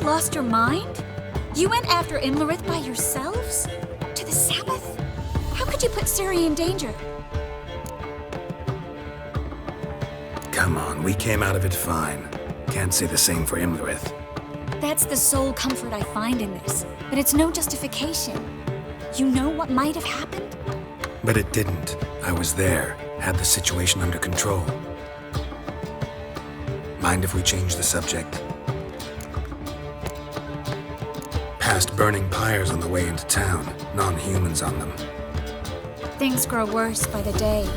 lost your mind? You went after Imlerith by yourselves? To the Sabbath? How could you put Ciri in danger? Come on, we came out of it fine. Can't say the same for Imlerith. That's the sole comfort I find in this, but it's no justification. You know what might have happened? But it didn't. I was there, had the situation under control. Mind if we change the subject? Past burning pyres on the way into town, non-humans on them. Things grow worse by the day.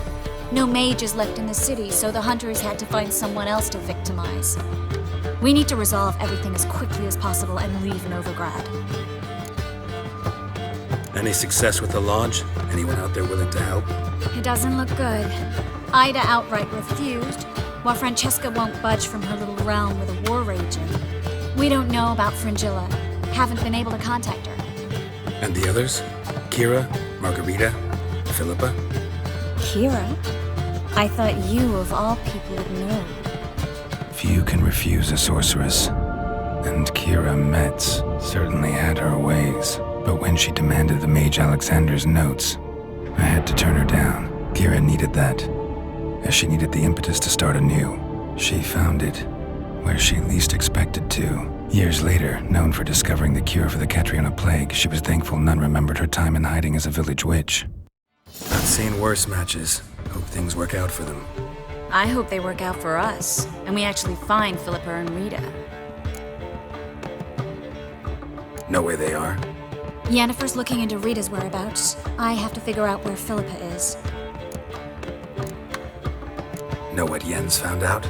No mages left in the city, so the hunters had to find someone else to victimize. We need to resolve everything as quickly as possible and leave Novigrad. Any success with the lodge? Anyone out there willing to help? It doesn't look good. Ida outright refused, while Francesca won't budge from her little realm with a war raging. We don't know about Fringilla. Haven't been able to contact her. And the others? Kira? Margarita? Philippa? Kira? I thought you, of all people, would know. Few can refuse a sorceress. And Kira Metz certainly had her ways. But when she demanded the Mage Alexander's notes, I had to turn her down. Kira needed that, as she needed the impetus to start anew. She found it where she least expected to. Years later, known for discovering the cure for the Catriona plague, she was thankful none remembered her time in hiding as a village witch. I've seen worse matches. Hope things work out for them. I hope they work out for us, and we actually find Philippa and Rita. Know where they are? Yennefer's looking into Rita's whereabouts. I have to figure out where Philippa is. Know what Yen's found out?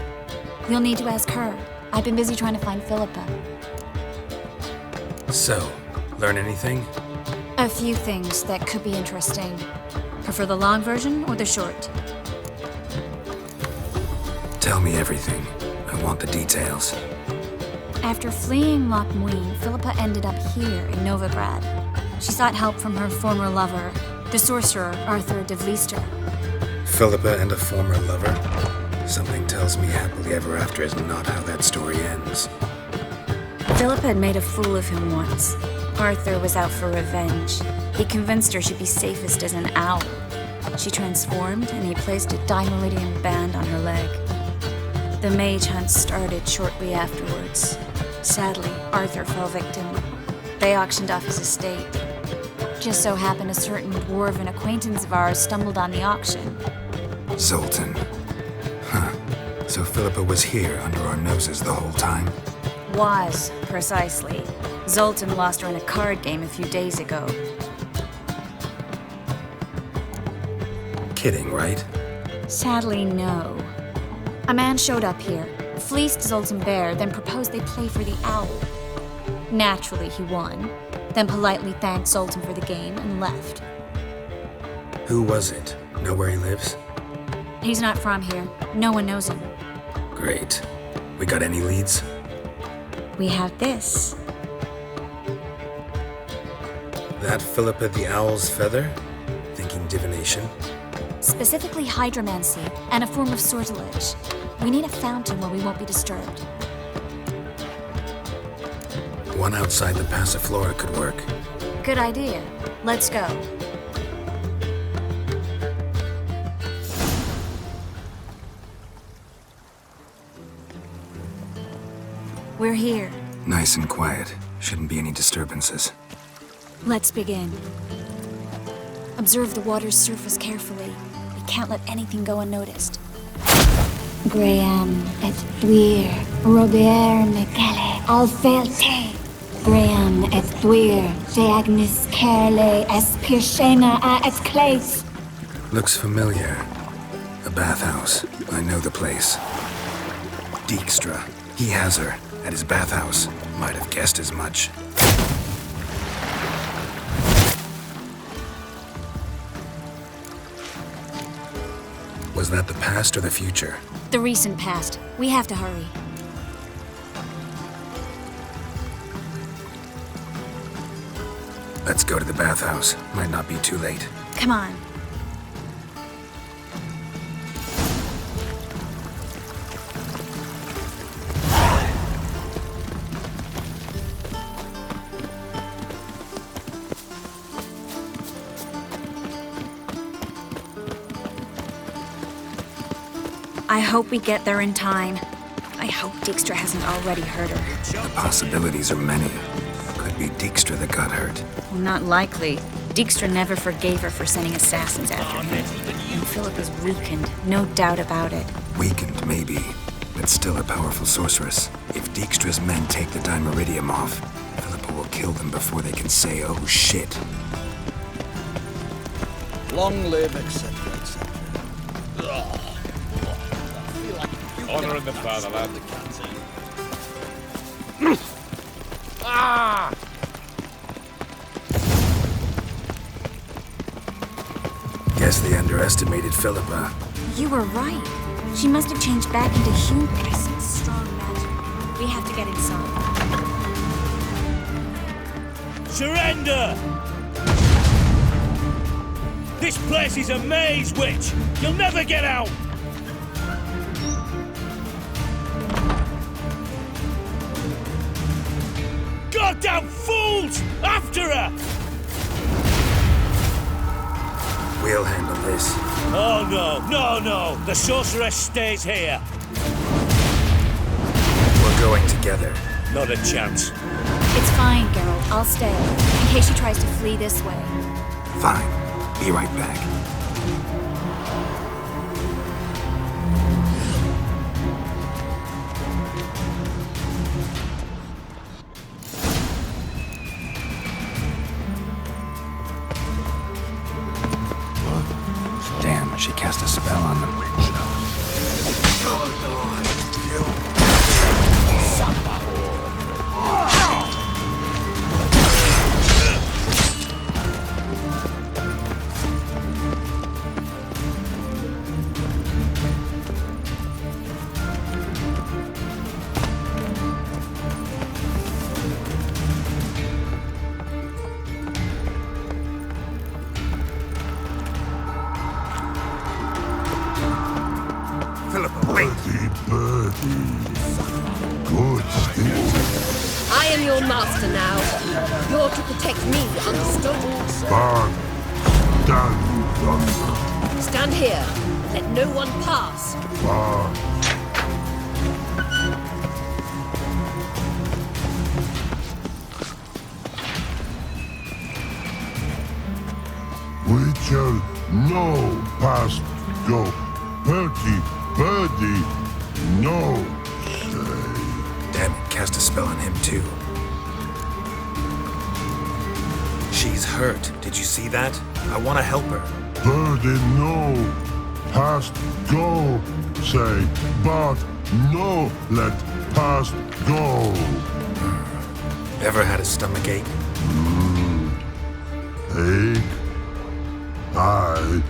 You'll need to ask her. I've been busy trying to find Philippa. So, learn anything? A few things that could be interesting. Prefer the long version or the short? Tell me everything. I want the details. After fleeing Loch Muin, Philippa ended up here in Novigrad. She sought help from her former lover, the sorcerer Arthur de Vlister. Philippa and a former lover? Something tells me happily ever after is not how that story ends. Philippa had made a fool of him once. Arthur was out for revenge. He convinced her she'd be safest as an owl. She transformed, and he placed a dimeridian band on her leg. The mage hunt started shortly afterwards. Sadly, Arthur fell victim. They auctioned off his estate. Just so happened a certain dwarven acquaintance of ours stumbled on the auction. Zoltan. Huh. So Philippa was here under our noses the whole time? Was, precisely. Zoltan lost her in a card game a few days ago. Kidding, right? Sadly, no. A man showed up here, fleeced Zoltan bare, then proposed they play for the owl. Naturally, he won, then politely thanked Zoltan for the game and left. Who was it? Know where he lives? He's not from here. No one knows him. Great. We got any leads? We have this. That Philippa the Owl's feather? Thinking divination? Specifically hydromancy and a form of sortilege. We need a fountain where we won't be disturbed. One outside the Passiflora could work. Good idea. Let's go. We're here. Nice and quiet. Shouldn't be any disturbances. Let's begin. Observe the water's surface carefully. We can't let anything go unnoticed. Graham et Thuir, Robert Micale, Alfelte. Graham et Thuir, de Agnes Kerle, Espirchena a et Clace. Looks familiar. A bathhouse. I know the place. Dijkstra. He has her. At his bathhouse. Might have guessed as much. Was that the past or the future? The recent past. We have to hurry. Let's go to the bathhouse. Might not be too late. Come on. I hope we get there in time. I hope Dijkstra hasn't already hurt her. The possibilities are many. Could be Dijkstra that got hurt. Well, not likely. Dijkstra never forgave her for sending assassins after him. And Philip is weakened, no doubt about it. Weakened, maybe, but still a powerful sorceress. If Dijkstra's men take the Dimeridium off, Philippa will kill them before they can say, oh shit. Long live, etc., etc. Honor in the fatherland. Ah! Guess they underestimated Philippa. You were right. She must have changed back into human. I sense strong magic. We have to get inside. Surrender! This place is a maze, witch! You'll never get out! Goddamn fools! After her! We'll handle this. Oh no! The sorceress stays here. We're going together. Not a chance. It's fine, Geralt. I'll stay. In case she tries to flee this way. Fine. Be right back. Damn, she cast a spell on them. I am your master now. You're to protect me, understood? Stand here. Let no one pass. We shall no past go. Birdie, no say. Damn it, cast a spell on him too. She's hurt. Did you see that? I want to help her. Birdie, no past go say. But no let past go. Ever had a stomach ache? Ache? Aye.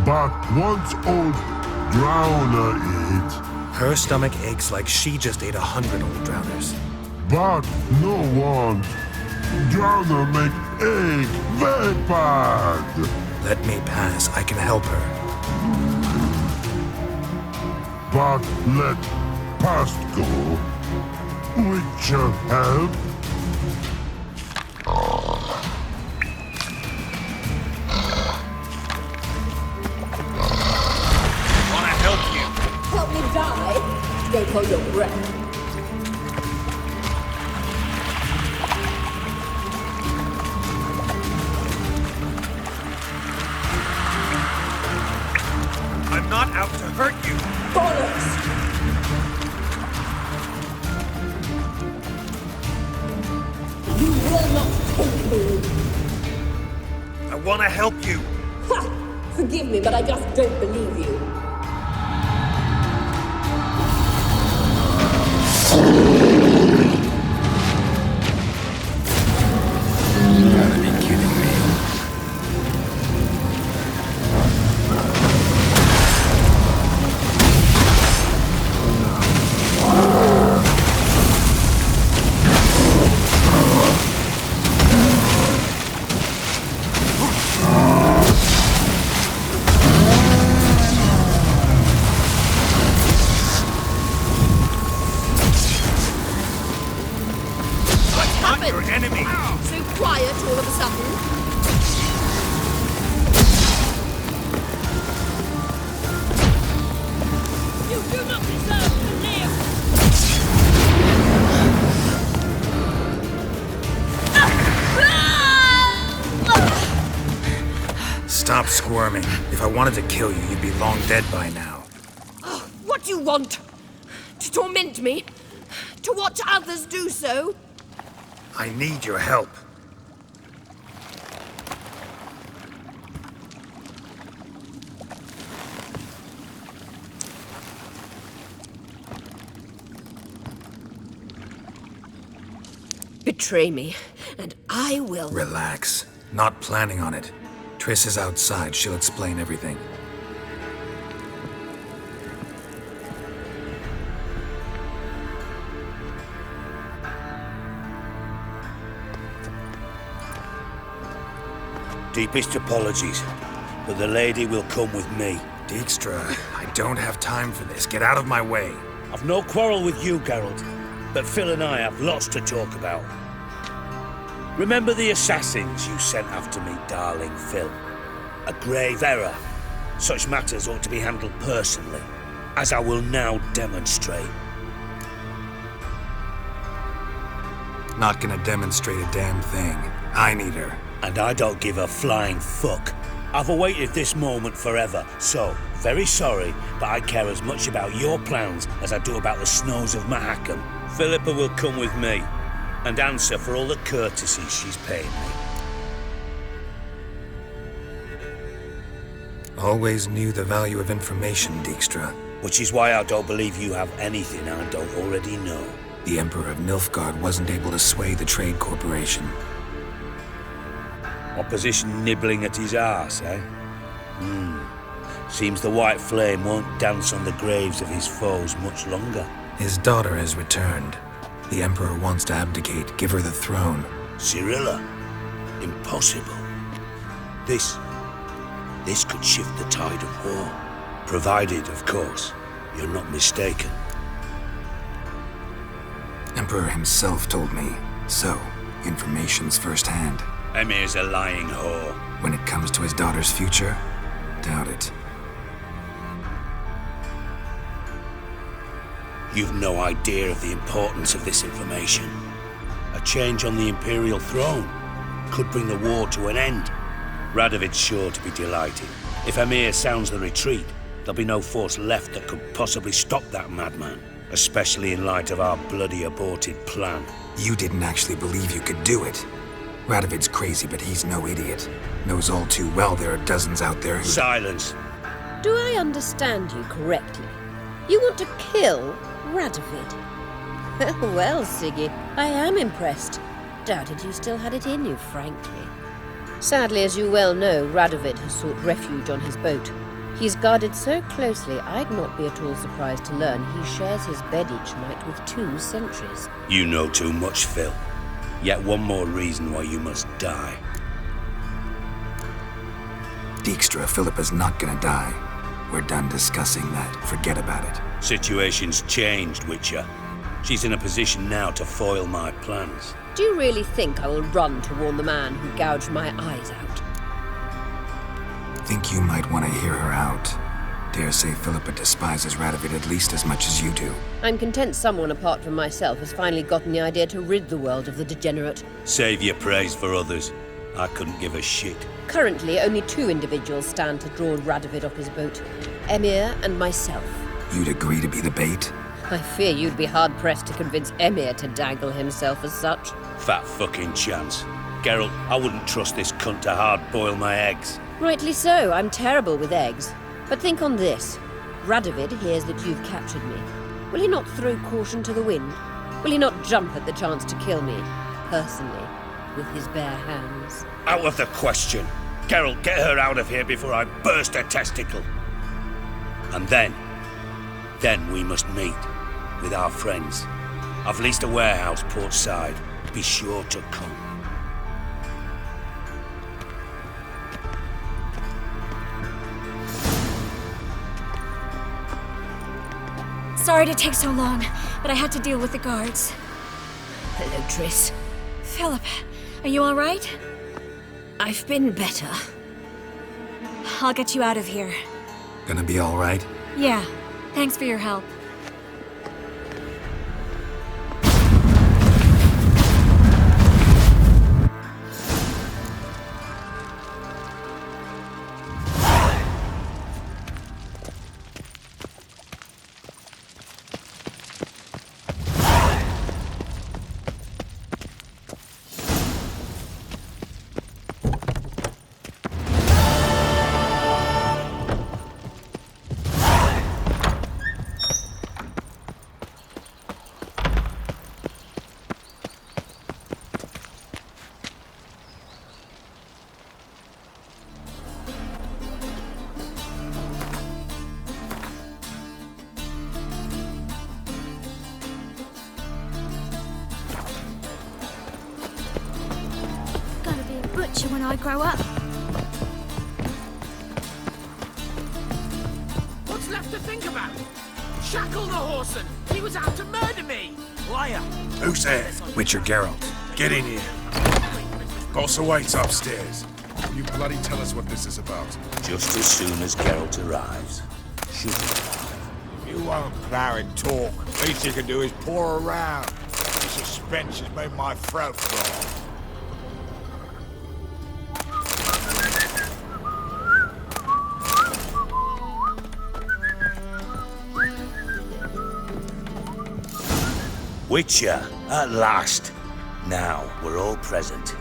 But once old drowner eat. Her stomach aches like she just ate 100 old drowners. But no one. Drowner make ache very bad. Let me pass. I can help her. But let past go. Which help. Help me die. Take hold your breath. I'm not out to hurt you. Bollocks! You will not take me. I want to help you. Ha! Forgive me, but I just don't believe you. You gotta be kidding me. Stop squirming. If I wanted to kill you, you'd be long dead by now. Oh, what do you want? To torment me? To watch others do so? I need your help. Betray me, and I will... Relax. Not planning on it. Triss is outside. She'll explain everything. Deepest apologies, but the lady will come with me. Dijkstra, I don't have time for this. Get out of my way. I've no quarrel with you, Geralt, but Phil and I have lots to talk about. Remember the assassins you sent after me, darling Phil? A grave error. Such matters ought to be handled personally, as I will now demonstrate. Not gonna demonstrate a damn thing. I need her. And I don't give a flying fuck. I've awaited this moment forever, so, very sorry, but I care as much about your plans as I do about the snows of Mahakam. Philippa will come with me, and answer for all the courtesies she's paid me. Always knew the value of information, Dijkstra. Which is why I don't believe you have anything I don't already know. The Emperor of Nilfgaard wasn't able to sway the Trade Corporation. Opposition nibbling at his arse, eh? Seems the White Flame won't dance on the graves of his foes much longer. His daughter has returned. The Emperor wants to abdicate, give her the throne. Cyrilla? Impossible. This could shift the tide of war. Provided, of course, you're not mistaken. Emperor himself told me. So, information's firsthand. Emir's a lying whore. When it comes to his daughter's future, doubt it. You've no idea of the importance of this information. A change on the Imperial throne could bring the war to an end. Radovid's sure to be delighted. If Emir sounds the retreat, there'll be no force left that could possibly stop that madman. Especially in light of our bloody aborted plan. You didn't actually believe you could do it. Radovid's crazy, but he's no idiot. Knows all too well there are dozens out there who... Silence! Do I understand you correctly? You want to kill Radovid? Well, Siggy, I am impressed. Doubted you still had it in you, frankly. Sadly, as you well know, Radovid has sought refuge on his boat. He's guarded so closely, I'd not be at all surprised to learn he shares his bed each night with 2 sentries. You know too much, Phil. Yet one more reason why you must die. Dijkstra, Philippa's not gonna die. We're done discussing that. Forget about it. Situation's changed, Witcher. She's in a position now to foil my plans. Do you really think I will run to warn the man who gouged my eyes out? Think you might want to hear her out. Dare say Philippa despises Radovid at least as much as you do. I'm content someone apart from myself has finally gotten the idea to rid the world of the degenerate. Save your praise for others. I couldn't give a shit. Currently, only 2 individuals stand to draw Radovid off his boat. Emir and myself. You'd agree to be the bait? I fear you'd be hard-pressed to convince Emir to dangle himself as such. Fat fucking chance. Geralt, I wouldn't trust this cunt to hard-boil my eggs. Rightly so, I'm terrible with eggs. But think on this. Radovid hears that you've captured me. Will he not throw caution to the wind? Will he not jump at the chance to kill me, personally, with his bare hands? Out of the question. Geralt, get her out of here before I burst her testicle. And then we must meet with our friends. I've leased a warehouse port side. Be sure to come. Sorry to take so long, but I had to deal with the guards. Hello, Triss. Philip, are you all right? I've been better. I'll get you out of here. Gonna be all right? Yeah, thanks for your help. I grow up. What's left to think about? Shackle the horseman! He was out to murder me! Liar! Who's there? Witcher Geralt. Get in here. Boss awaits upstairs. Will you bloody tell us what this is about? Just as soon as Geralt arrives. Should be. You won't plough and talk. Least you can do is pour around. The suspense has made my throat dry. Witcher, at last. Now, we're all present.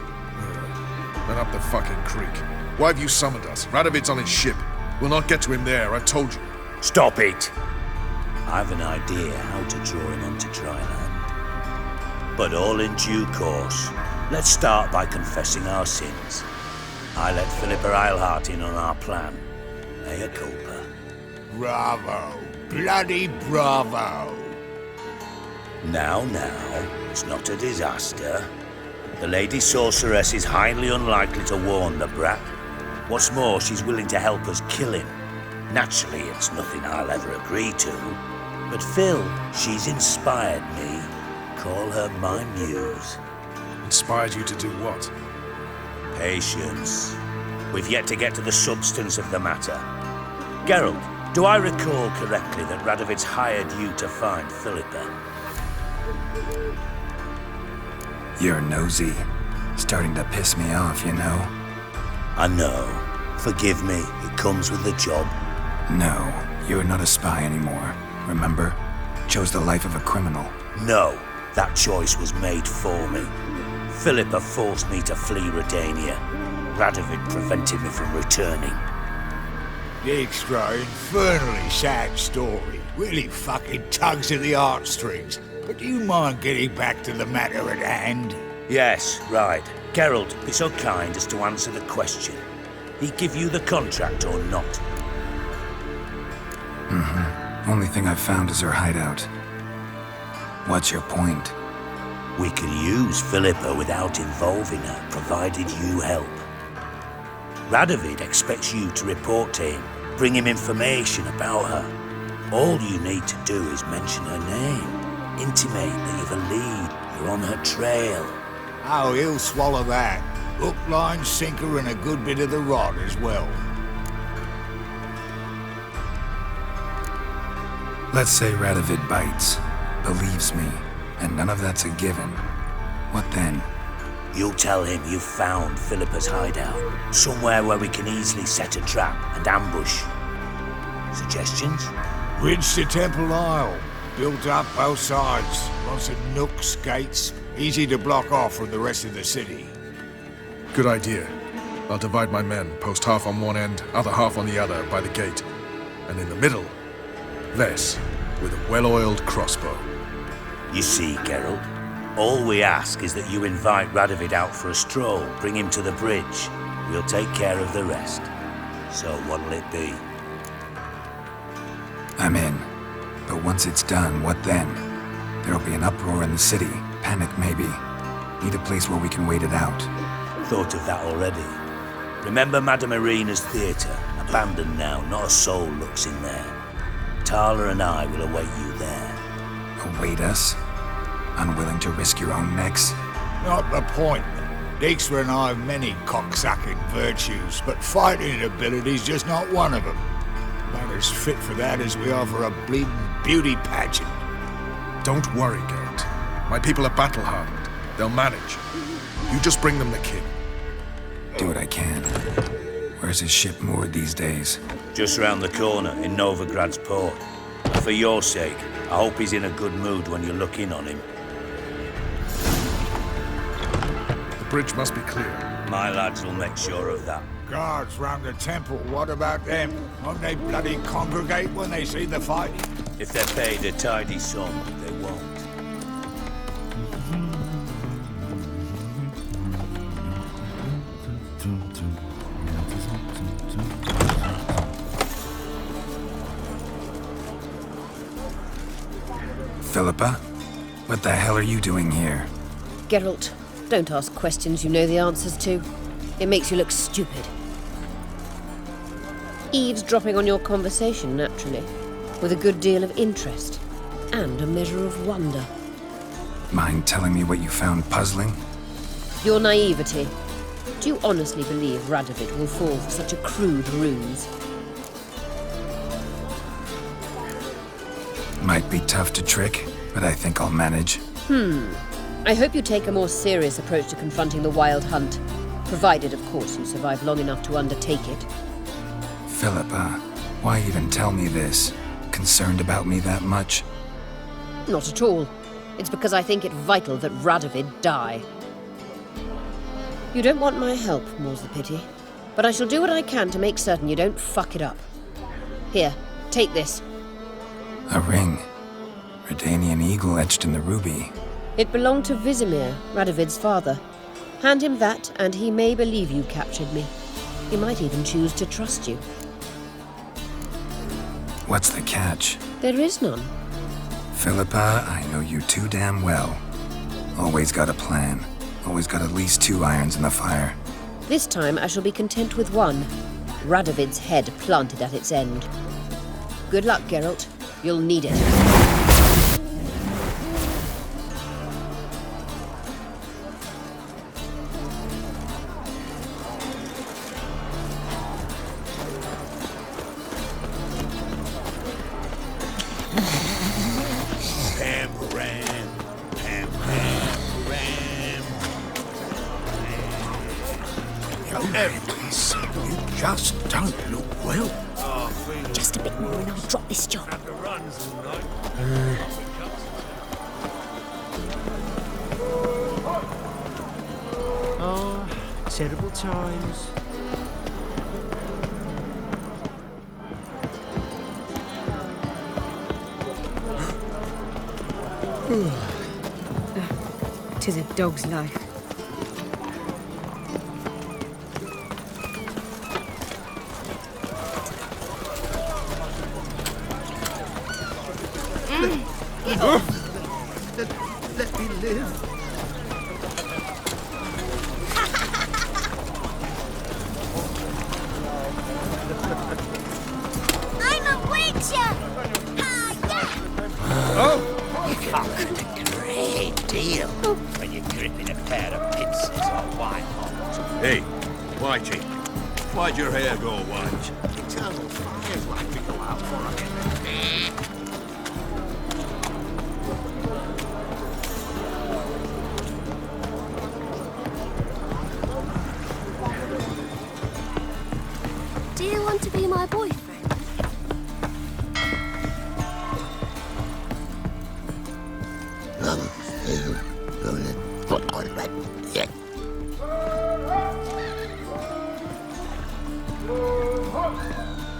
Then up the fucking creek. Why have you summoned us? Radovid's on his ship. We'll not get to him there, I've told you. Stop it! I've an idea how to draw him onto dry land. But all in due course. Let's start by confessing our sins. I let Philippa Eilhart in on our plan. Mea culpa. Bravo. Bloody bravo. Now, it's not a disaster. The Lady Sorceress is highly unlikely to warn the brat. What's more, she's willing to help us kill him. Naturally, it's nothing I'll ever agree to. But Phil, she's inspired me. Call her my muse. Inspired you to do what? Patience. We've yet to get to the substance of the matter. Geralt, do I recall correctly that Radovid's hired you to find Philippa? You're nosy. Starting to piss me off, you know? I know. Forgive me, it comes with the job. No, you're not a spy anymore. Remember? Chose the life of a criminal. No, that choice was made for me. Philippa forced me to flee Redania. Radovid prevented me from returning. The extra infernally sad story. Really fucking tugs at the heartstrings. But do you mind getting back to the matter at hand? Yes, right. Geralt, be so kind as to answer the question. He give you the contract or not? Only thing I've found is her hideout. What's your point? We can use Philippa without involving her, provided you help. Radovid expects you to report to him, bring him information about her. All you need to do is mention her name. Intimate that you've a lead, you're on her trail. Oh, he'll swallow that. Hook, line, sinker, and a good bit of the rod as well. Let's say Radovid bites, believes me, and none of that's a given. What then? You'll tell him you've found Philippa's hideout, somewhere where we can easily set a trap and ambush. Suggestions? Bridge to Temple Isle. Built up both sides. Lots of nooks, gates. Easy to block off from the rest of the city. Good idea. I'll divide my men, post half on one end, other half on the other, by the gate. And in the middle, Vess, with a well-oiled crossbow. You see, Geralt, all we ask is that you invite Radovid out for a stroll, bring him to the bridge. We'll take care of the rest. So what'll it be? I'm in. But once it's done, what then? There'll be an uproar in the city. Panic, maybe. Need a place where we can wait it out. Thought of that already. Remember Madame Irina's theatre? Abandoned now, not a soul looks in there. Tala and I will await you there. Await us? Unwilling to risk your own necks? Not the point. Dijkstra and I have many cocksucking virtues, but fighting ability's just not one of them. About as fit for that as we are for a bleeding beauty pageant. Don't worry, Geralt. My people are battle-hardened. They'll manage. You just bring them the king. Do what I can. Where's his ship moored these days? Just round the corner, in Novigrad's port. And for your sake, I hope he's in a good mood when you look in on him. The bridge must be clear. My lads will make sure of that. Guards round the temple, what about them? Won't they bloody congregate when they see the fighting? If they're paid a tidy sum, they won't. Philippa? What the hell are you doing here? Geralt, don't ask questions you know the answers to. It makes you look stupid. Eavesdropping on your conversation, naturally, with a good deal of interest and a measure of wonder. Mind telling me what you found puzzling? Your naivety. Do you honestly believe Radovid will fall for such a crude ruse? Might be tough to trick, but I think I'll manage. I hope you take a more serious approach to confronting the Wild Hunt, provided, of course, you survive long enough to undertake it. Philippa, why even tell me this? Concerned about me that much? Not at all. It's because I think it vital that Radovid die. You don't want my help, more's the pity. But I shall do what I can to make certain you don't fuck it up. Here, take this. A ring. Redanian eagle etched in the ruby. It belonged to Vizimir, Radovid's father. Hand him that, and he may believe you captured me. He might even choose to trust you. What's the catch? There is none. Philippa, I know you too damn well. Always got a plan. Always got at least 2 irons in the fire. This time I shall be content with one. Radovid's head planted at its end. Good luck, Geralt. You'll need it. You just don't look well. Just a bit more and I'll drop this job. Oh, terrible times. Tis a dog's life. Let me live. I'm a witcher! You conquered a great deal when you're gripping a pair of pincers or white hot. Hey, Whitey, why'd your hair go white? Eternal fires like to go out for a minute. Do you want to be my boyfriend?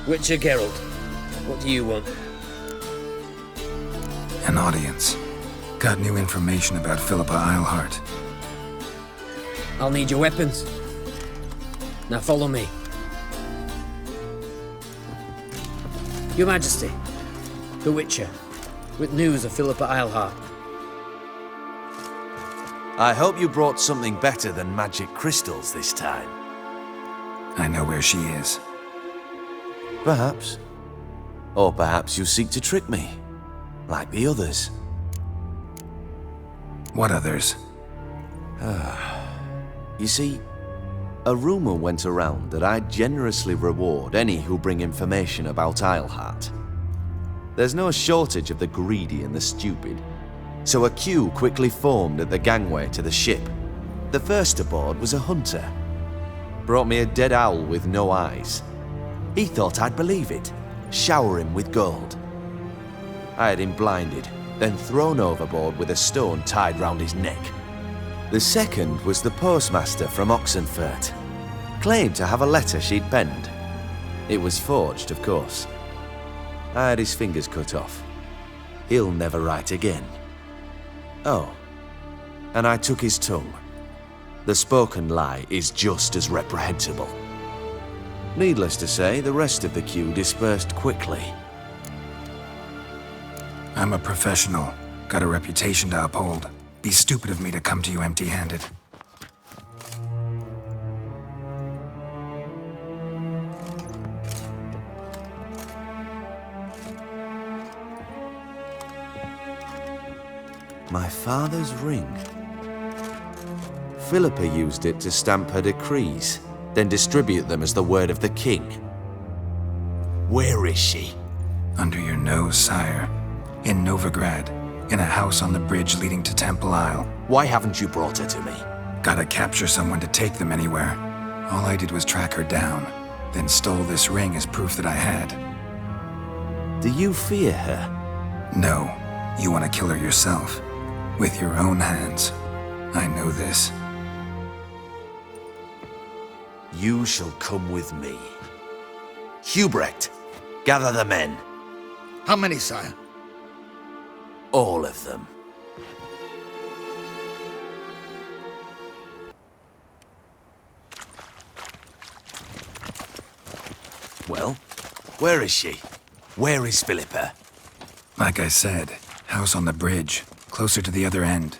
Witcher Geralt, what do you want? An audience. Got new information about Philippa Eilhart. I'll need your weapons. Now follow me. Your Majesty, the Witcher, with news of Philippa Eilhart. I hope you brought something better than magic crystals this time. I know where she is. Perhaps. Or perhaps you seek to trick me, like the others. What others? You see, a rumor went around that I'd generously reward any who bring information about Eilhart. There's no shortage of the greedy and the stupid, so a queue quickly formed at the gangway to the ship. The first aboard was a hunter. Brought me a dead owl with no eyes. He thought I'd believe it, shower him with gold. I had him blinded, then thrown overboard with a stone tied round his neck. The second was the postmaster from Oxenfurt. Claimed to have a letter she'd penned. It was forged, of course. I had his fingers cut off. He'll never write again. Oh, and I took his tongue. The spoken lie is just as reprehensible. Needless to say, the rest of the queue dispersed quickly. I'm a professional. Got a reputation to uphold. Be stupid of me to come to you empty-handed. My father's ring. Philippa used it to stamp her decrees, then distribute them as the word of the king. Where is she? Under your nose, sire. In Novigrad, in a house on the bridge leading to Temple Isle. Why haven't you brought her to me? Gotta capture someone to take them anywhere. All I did was track her down, then stole this ring as proof that I had. Do you fear her? No. You want to kill her yourself. With your own hands. I know this. You shall come with me. Hubrecht, gather the men. How many, sire? All of them. Well, where is she? Where is Philippa? Like I said, house on the bridge, closer to the other end.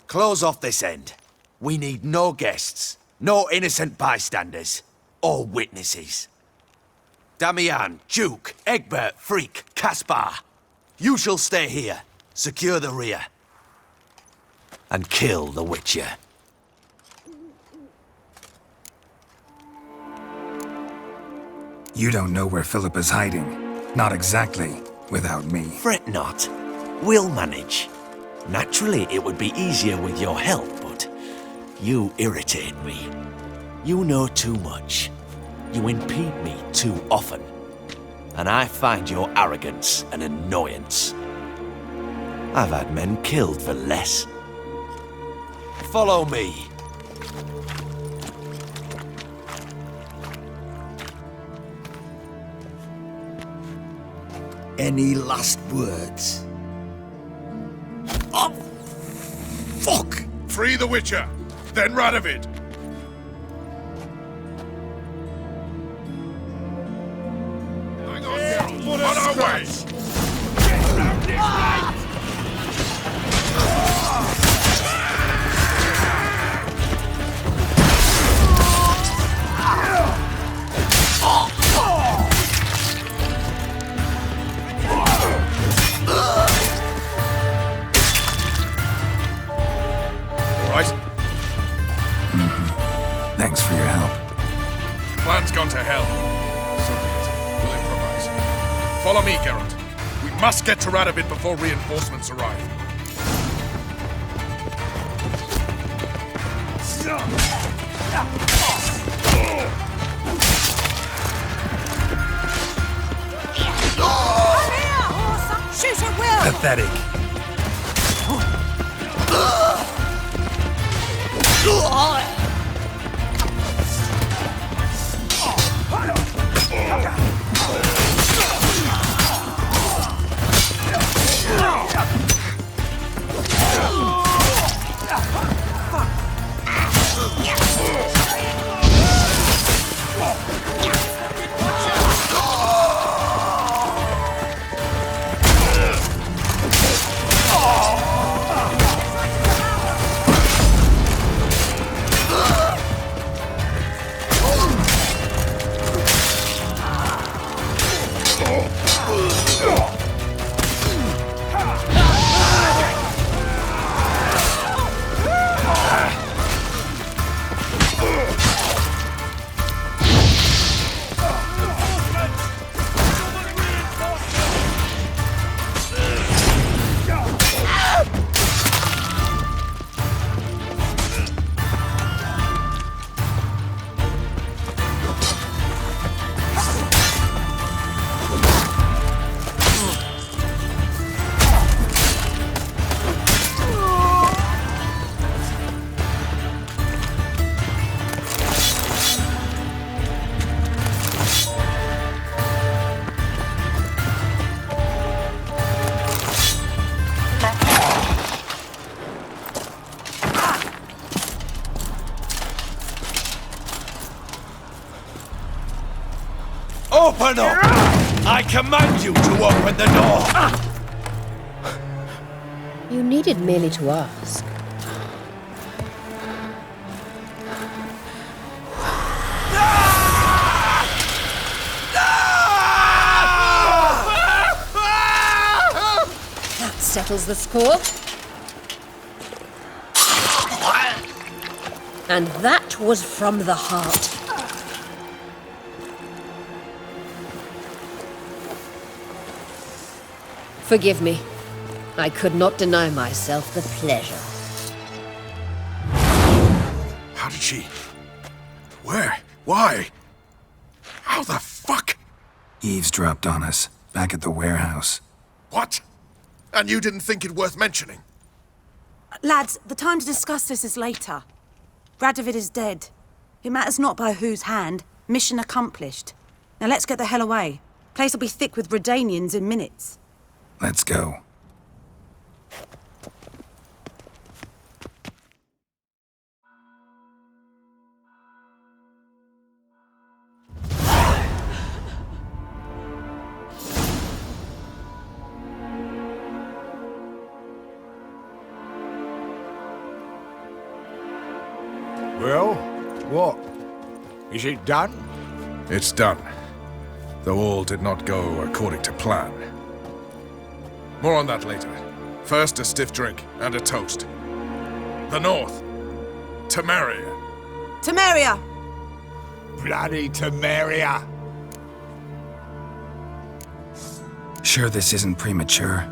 Close off this end. We need no guests, no innocent bystanders, all witnesses. Damian, Duke, Egbert, Freak, Caspar. You shall stay here, secure the rear, and kill the Witcher. You don't know where Philippa's hiding. Not exactly, without me. Fret not. We'll manage. Naturally, it would be easier with your help, but you irritate me. You know too much. You impede me too often. And I find your arrogance an annoyance. I've had men killed for less. Follow me. Any last words? Oh, fuck! Free the Witcher, then Radovid. Hang on, Geralt. On our way! Get round this way! Thanks for your help. Plan's gone to hell. So be it. We'll improvise. Follow me, Geralt. We must get to Radovid before reinforcements arrive. Shoot at will! Pathetic. Open up! I command you to open the door! You needed merely to ask. settles the score. And that was from the heart. Forgive me. I could not deny myself the pleasure. How did she... Where? Why? How the fuck? Eavesdropped on us, back at the warehouse. What? And you didn't think it worth mentioning? Lads, the time to discuss this is later. Radovid is dead. It matters not by whose hand. Mission accomplished. Now let's get the hell away. Place will be thick with Redanians in minutes. Let's go. Well, what? Is it done? It's done. Though all did not go according to plan. More on that later. First, a stiff drink and a toast. The North. Temeria. Temeria! Bloody Temeria! Sure this isn't premature?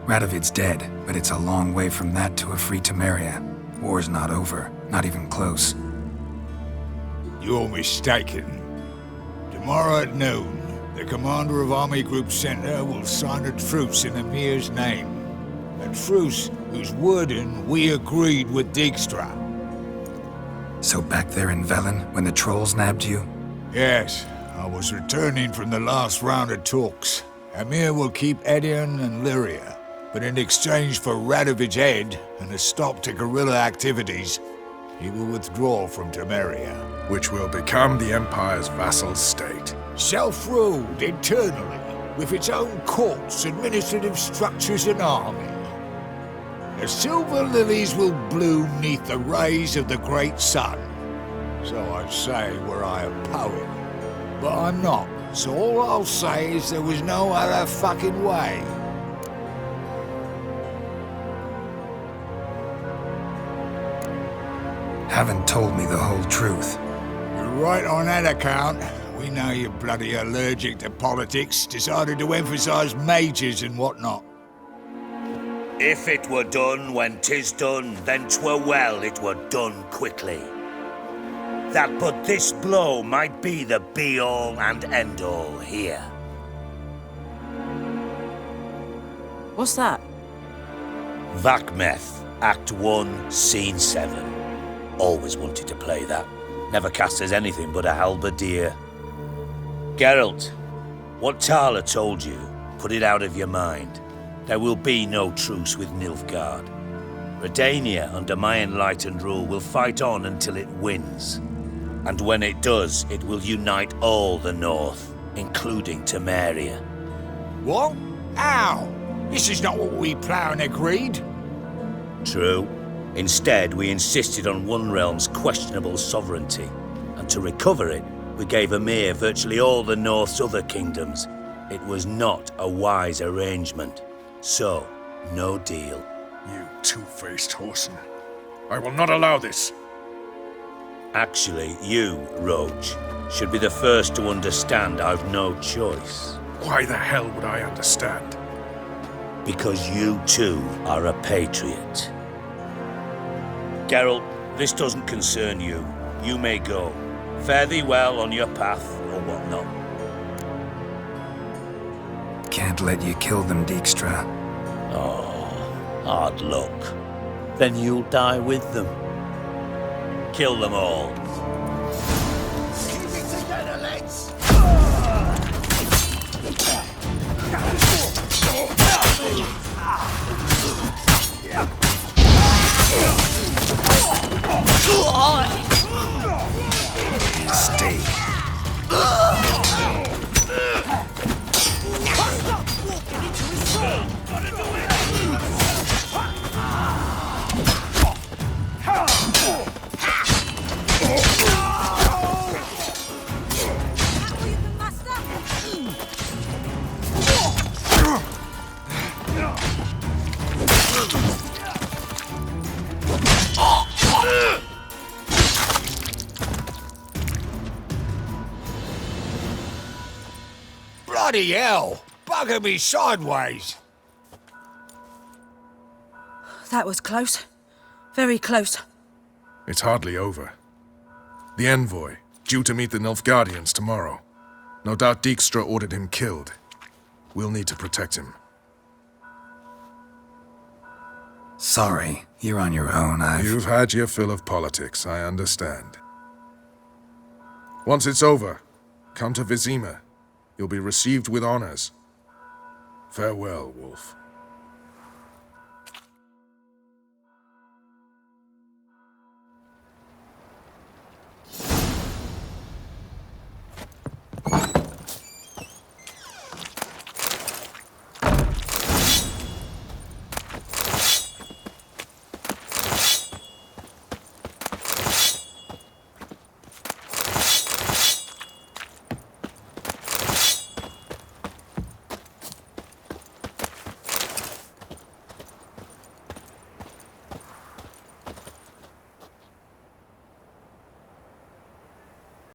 Radovid's dead, but it's a long way from that to a free Temeria. War's not over, not even close. You're mistaken. Tomorrow at noon, the commander of Army Group Center will sign a truce in Emir's name. A truce whose wording we agreed with Dijkstra. So back there in Velen, when the trolls nabbed you? Yes, I was returning from the last round of talks. Emir will keep Edion and Lyria, but in exchange for Radovid's head and a stop to guerrilla activities, he will withdraw from Temeria. Which will become the Empire's vassal state. Self-ruled internally, with its own courts, administrative structures and army. The silver lilies will bloom neath the rays of the great sun. So I say were I a poet. But I'm not, so all I'll say is there was no other fucking way. Haven't told me the whole truth. You're right on that account. We know you're bloody allergic to politics, decided to emphasize majors and whatnot. If it were done when 'tis done, then 'twere well it were done quickly. That but this blow might be the be-all and end-all here. What's that? Vakmeth, Act 1, Scene 7. Always wanted to play that. Never cast as anything but a halberdier. Geralt, what Tala told you, put it out of your mind. There will be no truce with Nilfgaard. Redania, under my enlightened rule, will fight on until it wins. And when it does, it will unite all the North, including Temeria. What? How? This is not what we planned and agreed. True. Instead, we insisted on one realm's questionable sovereignty. And to recover it, we gave Emir virtually all the North's other kingdoms. It was not a wise arrangement. So, no deal. You two-faced whoreson. I will not allow this. Actually, you, Roach, should be the first to understand I've no choice. Why the hell would I understand? Because you too are a patriot. Geralt, this doesn't concern you. You may go. Fare thee well on your path, or whatnot. Can't let you kill them, Dijkstra. Oh, hard luck. Then you'll die with them. Kill them all. Keep it together, lads! Stay. Bloody hell! Bugger me sideways! That was close. Very close. It's hardly over. The envoy, due to meet the Nilfgaardians tomorrow. No doubt Dijkstra ordered him killed. We'll need to protect him. Sorry, you're on your own. You've had your fill of politics, I understand. Once it's over, come to Vizima. You'll be received with honors. Farewell, Wolf.